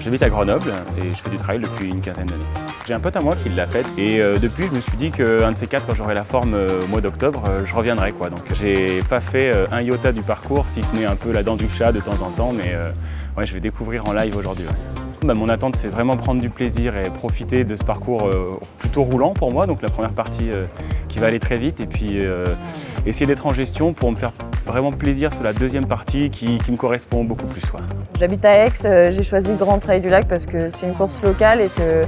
J'habite à Grenoble et je fais du trail depuis une quinzaine d'années. J'ai un pote à moi qui l'a fait et depuis je me suis dit qu'un de ces quatre, quand j'aurai la forme au mois d'octobre, je reviendrai quoi. Donc j'ai pas fait un iota du parcours, si ce n'est un peu la dent du chat de temps en temps, mais ouais, je vais découvrir en live aujourd'hui. Ouais. Mon attente, c'est vraiment prendre du plaisir et profiter de ce parcours plutôt roulant pour moi, donc la première partie qui va aller très vite, et puis essayer d'être en gestion pour me faire vraiment plaisir sur la deuxième partie qui me correspond beaucoup plus. Ouais. J'habite à Aix, j'ai choisi le Grand Trail du Lac parce que c'est une course locale et que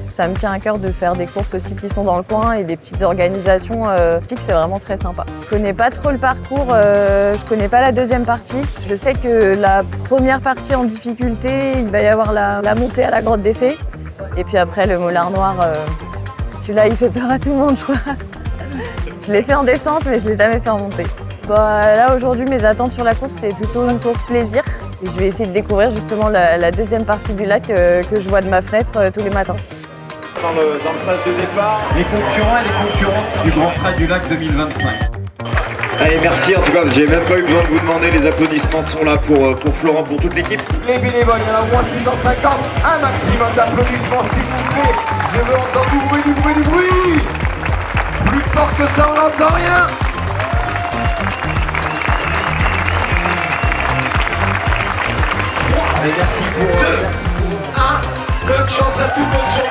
ça me tient à cœur de faire des courses aussi qui sont dans le coin et des petites organisations. C'est vraiment très sympa. Je connais pas trop le parcours, je connais pas la deuxième partie. Je sais que la première partie en difficulté, il va y avoir la montée à la grotte des Fées. Et puis après le Moulin Noir, celui-là il fait peur à tout le monde je crois. Je l'ai fait en descente mais je l'ai jamais fait en montée. Là aujourd'hui mes attentes sur la course c'est plutôt une course plaisir. Et je vais essayer de découvrir justement la deuxième partie du lac que je vois de ma fenêtre tous les matins. Dans le sas de départ, les concurrents et les concurrentes du Grand Trail du Lac 2025. Allez, merci en tout cas, j'ai même pas eu besoin de vous demander, les applaudissements sont là pour Florent, pour toute l'équipe. Les bénévoles, il y en a au moins 650, un maximum d'applaudissements s'il vous plaît. Je veux entendre du bruit, du bruit, du bruit. Plus fort que ça, on n'entend rien. Allez, merci pour 2, 1, bonne chance à tous, bonne chance.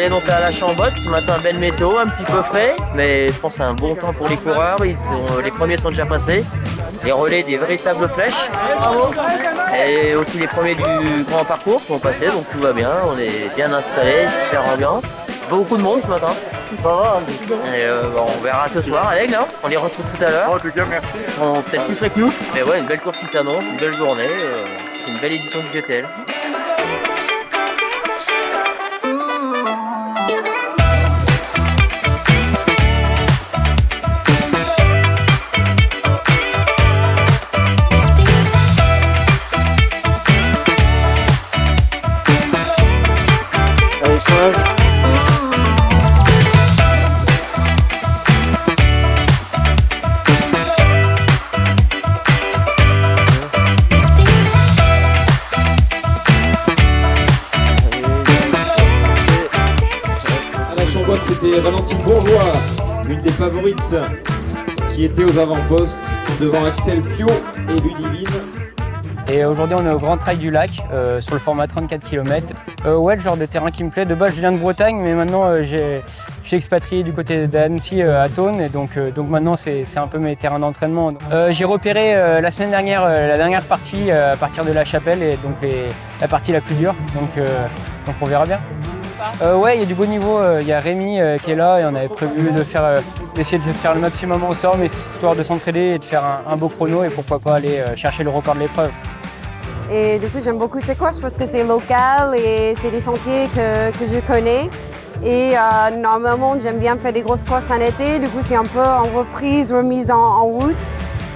Donc à la Chambotte, ce matin belle météo, un petit peu frais, mais je pense que c'est un bon temps pour les coureurs. Les premiers sont déjà passés, les relais des véritables flèches, et aussi les premiers du grand parcours sont passés, donc tout va bien, on est bien installés, super ambiance. Beaucoup de monde ce matin, et on verra ce soir avec, hein, on les retrouve tout à l'heure. En tout cas, merci. Ils seront peut-être plus frais que nous, mais ouais, une belle course qui s'annonce, une belle journée, une belle édition du GTL. C'était Valentine Bourgeois, l'une des favorites qui était aux avant-postes devant Axel Pio et Ludivine. Et aujourd'hui on est au Grand Trail du Lac sur le format 34 km. Ouais, le genre de terrain qui me plaît. De base je viens de Bretagne mais maintenant je suis expatrié du côté d'Annecy à Thônes et donc maintenant c'est un peu mes terrains d'entraînement. J'ai repéré la semaine dernière la dernière partie à partir de la Chapelle et donc la partie la plus dure donc on verra bien. Ouais, il y a du beau niveau, il y a Rémi qui est là et on avait prévu d'essayer de faire le maximum ensemble, histoire de s'entraider et de faire un beau chrono et pourquoi pas aller chercher le record de l'épreuve. Et du coup j'aime beaucoup ces courses parce que c'est local et c'est des sentiers que je connais. Et normalement j'aime bien faire des grosses courses en été, du coup c'est un peu en reprise, remise en route.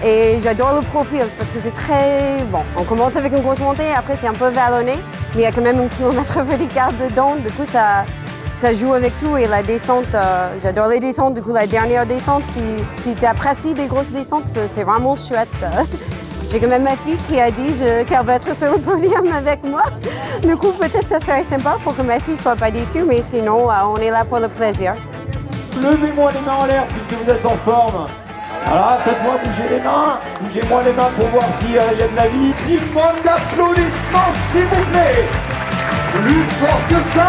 Et j'adore le profil parce que c'est très bon. On commence avec une grosse montée, après c'est un peu vallonné, mais il y a quand même 1 km vertical dedans. Du coup, ça joue avec tout. Et la descente, j'adore les descentes. Du coup, la dernière descente, si tu apprécies des grosses descentes, c'est vraiment chouette. J'ai quand même ma fille qui a dit qu'elle va être sur le podium avec moi. Du coup, peut-être ça serait sympa pour que ma fille ne soit pas déçue, mais sinon, on est là pour le plaisir. levez-moi les mains en l'air puisque vous êtes en forme. Voilà, faites-moi bouger les mains, bougez-moi les mains pour voir s'il y a de la vie. Tout le monde d'applaudissements, s'il vous plaît. Plus fort que ça.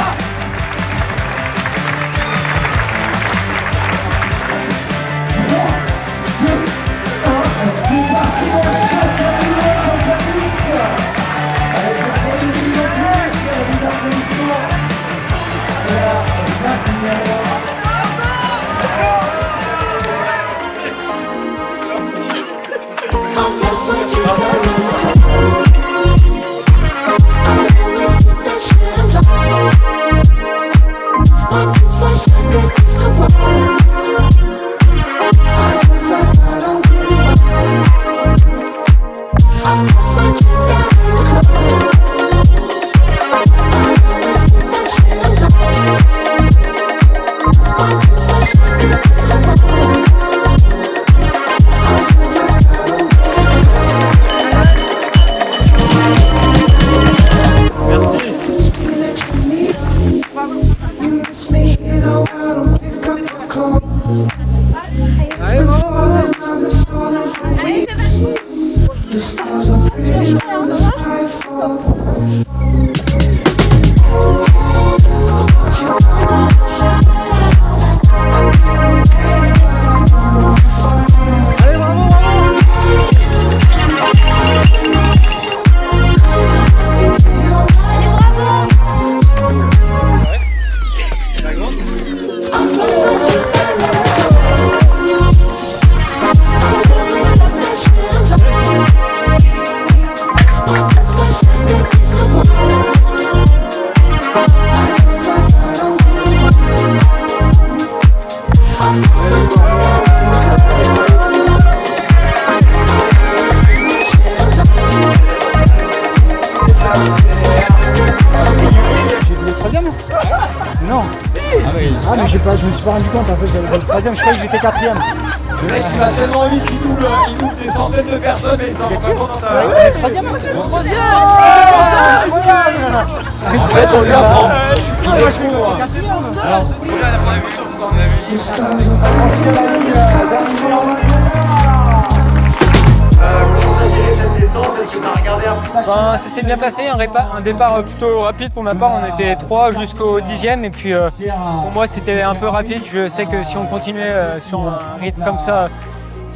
Non. Ah mais je me suis pas rendu compte en fait, j'avais le troisième, je croyais que j'étais quatrième. Le mec il va tellement vite qu'il double des centaines de personnes et il s'en rend pas compte dans ta... En fait on lui apprend. Il est fou. Enfin, ça s'est bien passé, un départ plutôt rapide pour ma part, on était 3 jusqu'au 10e et puis pour moi c'était un peu rapide, je sais que si on continuait sur un rythme comme ça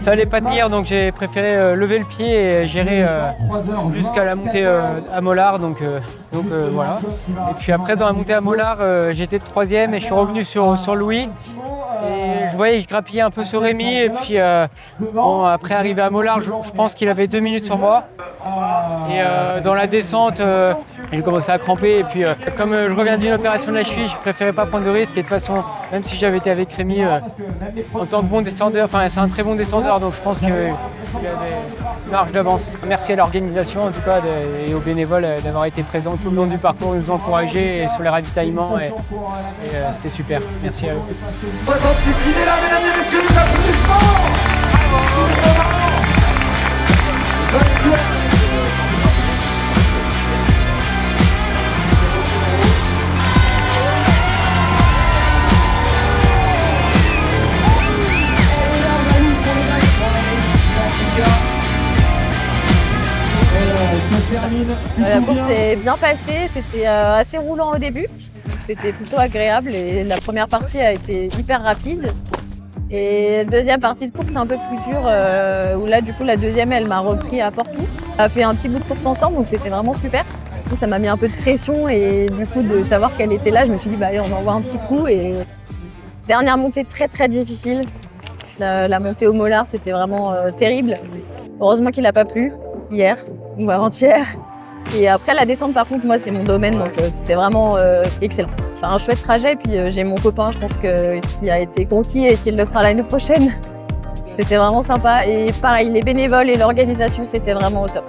allait pas tenir, donc j'ai préféré lever le pied et gérer jusqu'à la montée à Mollard, donc voilà. Et puis après dans la montée à Mollard, j'étais 3e et je suis revenu sur Louis. Et je voyais, je grappillais un peu sur Rémi et puis bon, après arrivé à Mollard, je pense qu'il avait 2 minutes sur moi. Et dans la descente, j'ai commencé à cramper et puis comme je reviens d'une opération de la cheville, je préférais pas prendre de risques et de toute façon, même si j'avais été avec Rémi en tant que bon descendeur, enfin c'est un très bon descendeur donc je pense qu'il avait marge d'avance. Merci à l'organisation en tout cas et aux bénévoles d'avoir été présents tout le long du parcours, nous encourager sur les ravitaillements et c'était super. Merci à eux. Il est là, mesdames et messieurs, les applaudissements. La course s'est bien passée, c'était assez roulant au début, c'était plutôt agréable et la première partie a été hyper rapide. Et la deuxième partie de course c'est un peu plus dur, où là du coup la deuxième elle m'a repris à Portou. On a fait un petit bout de course ensemble donc c'était vraiment super. Du coup, ça m'a mis un peu de pression et du coup de savoir qu'elle était là, je me suis dit bah allez on envoie un petit coup. Et dernière montée très très difficile, la montée au Mollard c'était vraiment terrible. Heureusement qu'il n'a pas plu hier ou avant-hier. Et après la descente par contre moi c'est mon domaine donc c'était vraiment excellent. Enfin un chouette trajet et puis j'ai mon copain je pense qui a été conquis et qui le fera l'année prochaine. C'était vraiment sympa et pareil les bénévoles et l'organisation c'était vraiment au top.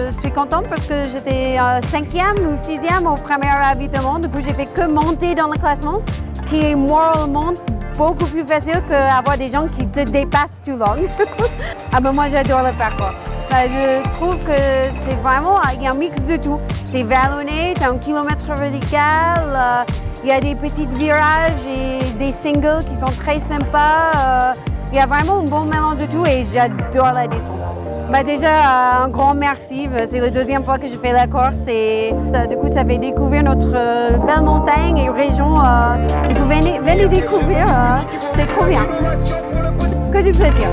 Je suis contente parce que j'étais 5e ou 6e au premier ravitaillement. Du coup, j'ai fait que monter dans le classement, qui est moralement beaucoup plus facile qu'avoir des gens qui te dépassent tout long. Ah ben moi j'adore le parcours. Je trouve que c'est vraiment, il y a un mix de tout. C'est vallonné, tu as un kilomètre vertical, il y a des petits virages et des singles qui sont très sympas. Il y a vraiment un bon mélange de tout et j'adore la descente. Déjà, un grand merci. C'est la deuxième fois que je fais la course et du coup, ça fait découvrir notre belle montagne et région. Du coup, venez découvrir, c'est trop bien. Que du plaisir.